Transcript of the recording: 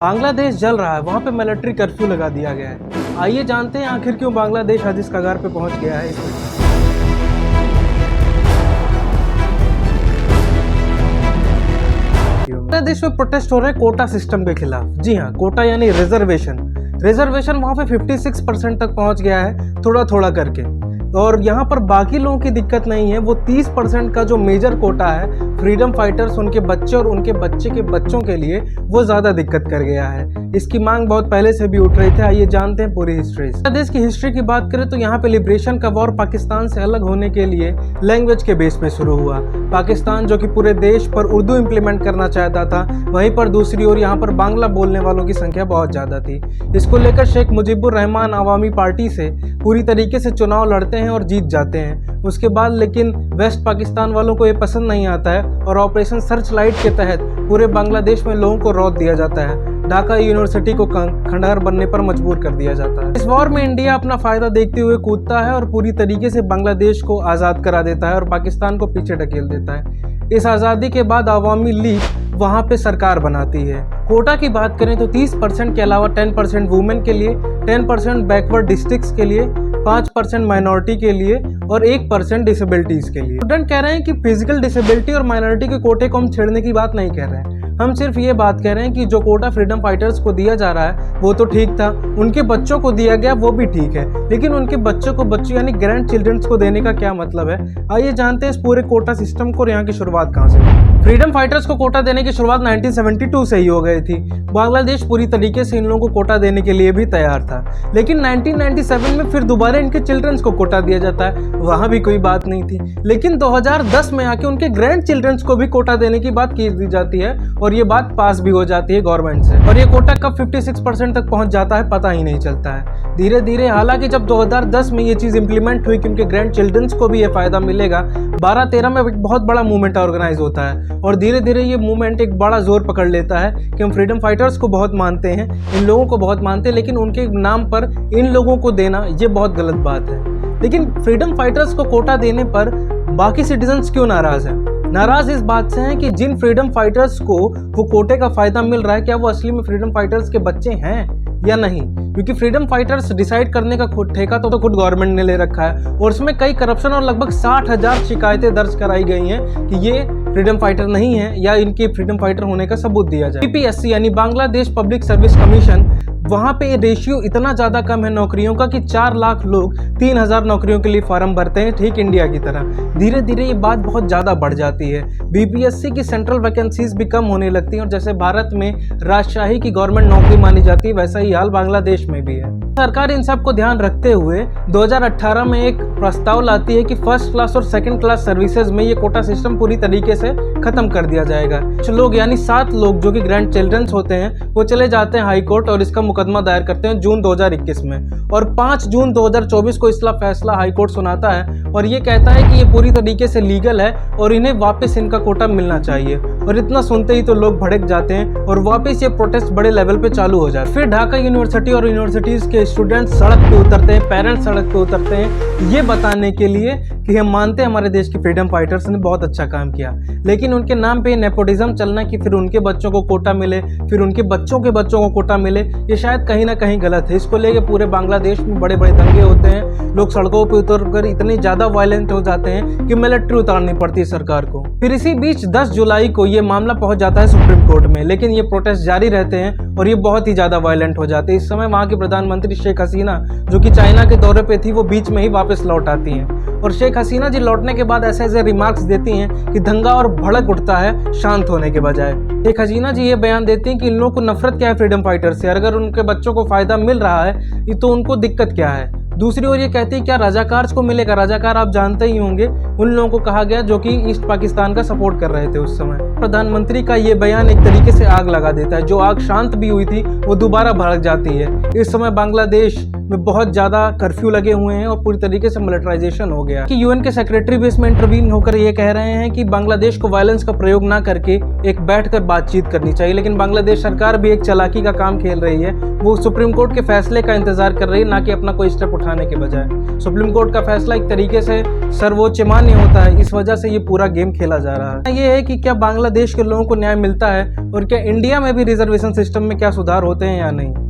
बांग्लादेश जल रहा है, वहाँ पे मिलिट्री कर्फ्यू लगा दिया गया है। आइए जानते हैं आखिर क्यों बांग्लादेश आज इस कगार पे पहुँच गया है। बांग्लादेश में प्रोटेस्ट हो रहे हैं कोटा सिस्टम के खिलाफ। जी हाँ, कोटा यानी रिजर्वेशन वहाँ पे 56% तक पहुँच गया है, थोड़ा थोड़ा करके। और यहाँ पर बाकी लोगों की दिक्कत नहीं है, वो 30% का जो मेजर कोटा है फ्रीडम फाइटर्स, उनके बच्चे और उनके बच्चे के बच्चों के लिए, वो ज़्यादा दिक्कत कर गया है। इसकी मांग बहुत पहले से भी उठ रही थी। आइए जानते हैं पूरी हिस्ट्री। बांग्लादेश की हिस्ट्री की बात करें तो यहाँ पे लिबरेशन का वॉर पाकिस्तान से अलग होने के लिए लैंग्वेज के बेस पे शुरू हुआ। पाकिस्तान जो कि पूरे देश पर उर्दू इम्प्लीमेंट करना चाहता था, वहीं पर दूसरी ओर यहाँ पर बांग्ला बोलने वालों की संख्या बहुत ज़्यादा थी। इसको लेकर शेख मुजीबुर रहमान अवामी पार्टी से पूरी तरीके से चुनाव लड़ते हैं और जीत जाते हैं। उसके बाद लेकिन वेस्ट पाकिस्तान वालों को ये पसंद नहीं आता है और ऑपरेशन सर्च लाइट के तहत पूरे बांग्लादेश में लोगों को रौंद दिया जाता है। ढाका यूनिवर्सिटी को खंडहर बनने पर मजबूर कर दिया जाता है। इस वॉर में इंडिया अपना फायदा देखते हुए कूदता है और पूरी तरीके से बांग्लादेश को आज़ाद करा देता है और पाकिस्तान को पीछे ढकेल देता है। इस आज़ादी के बाद अवामी लीग वहाँ पे सरकार बनाती है। कोटा की बात करें तो 30% के अलावा 10% वुमेन के लिए, 10% बैकवर्ड डिस्ट्रिक्ट्स के लिए, 5% माइनॉरिटी के लिए और 1% डिसेबिलिटीज़ के लिए। स्टूडेंट कह रहे हैं कि फिजिकल डिसेबिलिटी और माइनॉरिटी के कोटे को हम छेड़ने की बात नहीं कह रहे हैं। हम सिर्फ ये बात कह रहे हैं कि जो कोटा फ्रीडम फाइटर्स को दिया जा रहा है वो तो ठीक था, उनके बच्चों को दिया गया वो भी ठीक है, लेकिन उनके बच्चों यानी ग्रैंड चिल्ड्रंस को देने का क्या मतलब है। आइए जानते हैं इस पूरे कोटा सिस्टम को और यहाँ की शुरुआत कहाँ से। फ्रीडम फाइटर्स को कोटा देने की शुरुआत 1972 से ही हो गई थी। बांग्लादेश पूरी तरीके से इन लोगों को कोटा देने के लिए भी तैयार था, लेकिन 1997 में फिर दोबारा इनके चिल्ड्रंस को कोटा दिया जाता है, वहाँ भी कोई बात नहीं थी। लेकिन 2010 में आके उनके ग्रैंड चिल्ड्रंस को भी कोटा देने की बात की दी जाती है और ये बात पास भी हो जाती है गवर्नमेंट से। और ये कोटा कब 56% तक पहुंच जाता है पता ही नहीं चलता है। धीरे धीरे, हालांकि जब 2010 में ये चीज़ इंप्लीमेंट हुई कि उनके ग्रैंड चिल्ड्रंस को भी ये फायदा मिलेगा, 12-13 में एक बहुत बड़ा मूवमेंट ऑर्गेनाइज होता है और धीरे धीरे ये मूवमेंट एक बड़ा जोर पकड़ लेता है कि हम फ्रीडम फाइटर्स को बहुत मानते हैं, इन लोगों को बहुत मानते हैं, लेकिन उनके नाम पर इन लोगों को देना ये बहुत गलत बात है। लेकिन फ्रीडम फाइटर्स को कोटा देने पर बाकी सिटीजन्स क्यों नाराज हैं? नाराज इस बात से हैं कि जिन फ्रीडम फाइटर्स को वो कोटे का फायदा मिल रहा है, क्या वो असली में फ्रीडम फाइटर्स के बच्चे हैं या नहीं? क्योंकि फ्रीडम फाइटर्स डिसाइड करने का ठेका तो खुद गवर्नमेंट ने ले रखा है और उसमें कई करप्शन और लगभग 60,000 शिकायतें दर्ज कराई गई हैं कि ये फ्रीडम फाइटर नहीं है या इनके फ्रीडम फाइटर होने का सबूत दिया जाए। BPSC यानी बांग्लादेश पब्लिक सर्विस कमीशन, वहाँ पे रेशियो इतना ज़्यादा कम है नौकरियों का कि 4 लाख लोग 3,000 नौकरियों के लिए फॉर्म भरते हैं, ठीक इंडिया की तरह। धीरे धीरे ये बात बहुत ज़्यादा बढ़ जाती है। BPSC की सेंट्रल वैकेंसीज भी कम होने लगती हैं और जैसे भारत में राजशाही की गवर्नमेंट नौकरी मानी जाती है, वैसा ही हाल बांग्लादेश में भी है। सरकार इन सब को ध्यान रखते हुए 2018 में एक प्रस्ताव लाती है कि फर्स्ट क्लास और सेकंड क्लास सर्विसेज में ये कोटा सिस्टम पूरी तरीके से खत्म कर दिया जाएगा। कुछ लोग यानी 7 लोग जो कि ग्रैंड चिल्ड्रंस होते हैं, वो चले जाते हैं हाई कोर्ट और इसका मुकदमा दायर करते हैं जून 2021 में और 5 जून 2024 को इसका फैसला हाई कोर्ट सुनाता है और ये कहता है कि ये पूरी तरीके से लीगल है और इन्हें वापस इनका कोटा मिलना चाहिए। और इतना सुनते ही तो लोग भड़क जाते हैं और वापस ये प्रोटेस्ट बड़े लेवल पे चालू हो जाए। फिर ढाका यूनिवर्सिटी और यूनिवर्सिटीज़ के स्टूडेंट्स सड़क पे उतरते हैं, पेरेंट्स सड़क पे उतरते हैं ये बताने के लिए कि हम मानते हैं हमारे देश के फ्रीडम फाइटर्स ने बहुत अच्छा काम किया, लेकिन उनके नाम पे नेपोटिज्म चलना कि फिर उनके बच्चों को कोटा मिले, फिर उनके बच्चों के बच्चों को कोटा मिले, ये शायद कहीं ना कहीं गलत है। इसको लेके पूरे बांग्लादेश में बड़े बड़े दंगे होते हैं, लोग सड़कों पर उतरकर इतने ज़्यादा वायलेंट हो जाते हैं कि मिलिट्री उतारनी पड़ती है सरकार को। फिर इसी बीच 10 जुलाई को ये मामला पहुंच जाता है सुप्रीम कोर्ट में, लेकिन ये प्रोटेस्ट जारी रहते हैं और ये बहुत ही ज़्यादा वायलेंट हो जाते हैं। इस समय वहाँ की प्रधानमंत्री शेख हसीना, जो कि चाइना के दौरे पे थी, वो बीच में ही वापस लौट आती हैं और शेख हसीना जी लौटने के बाद ऐसे ऐसे रिमार्क्स देती हैं कि दंगा और भड़क उठता है शांत होने के बजाय। शेख हसीना जी ये बयान देती हैं कि इन लोगों को नफरत क्या है फ्रीडम फाइटर से, अगर उनके बच्चों को फायदा मिल रहा है तो उनको दिक्कत क्या है। दूसरी ओर ये कहती है क्या रजाकार को मिलेगा? रजाकार आप जानते ही होंगे, उन लोगों को कहा गया जो कि ईस्ट पाकिस्तान का सपोर्ट कर रहे थे उस समय। प्रधानमंत्री का ये बयान एक तरीके से आग लगा देता है। जो आग शांत भी हुई थी वो दोबारा भड़क जाती है। इस समय बांग्लादेश में बहुत ज़्यादा कर्फ्यू लगे हुए हैं और पूरी तरीके से मिलिटराइजेशन हो गया कि यूएन के सेक्रेटरी भी इसमें इंटरवीन होकर ये कह रहे हैं कि बांग्लादेश को वायलेंस का प्रयोग ना करके एक बैठकर बातचीत करनी चाहिए। लेकिन बांग्लादेश सरकार भी एक चालाकी का काम खेल रही है, वो सुप्रीम कोर्ट के फैसले का इंतजार कर रही है, ना कि अपना कोई स्टेप उठाने के बजाय। सुप्रीम कोर्ट का फैसला एक तरीके से सर्वोच्च मान्य होता है, इस वजह से ये पूरा गेम खेला जा रहा है। ये है कि क्या बांग्लादेश बांग्लादेश के लोगों को न्याय मिलता है और क्या इंडिया में भी रिजर्वेशन सिस्टम में क्या सुधार होते हैं या नहीं।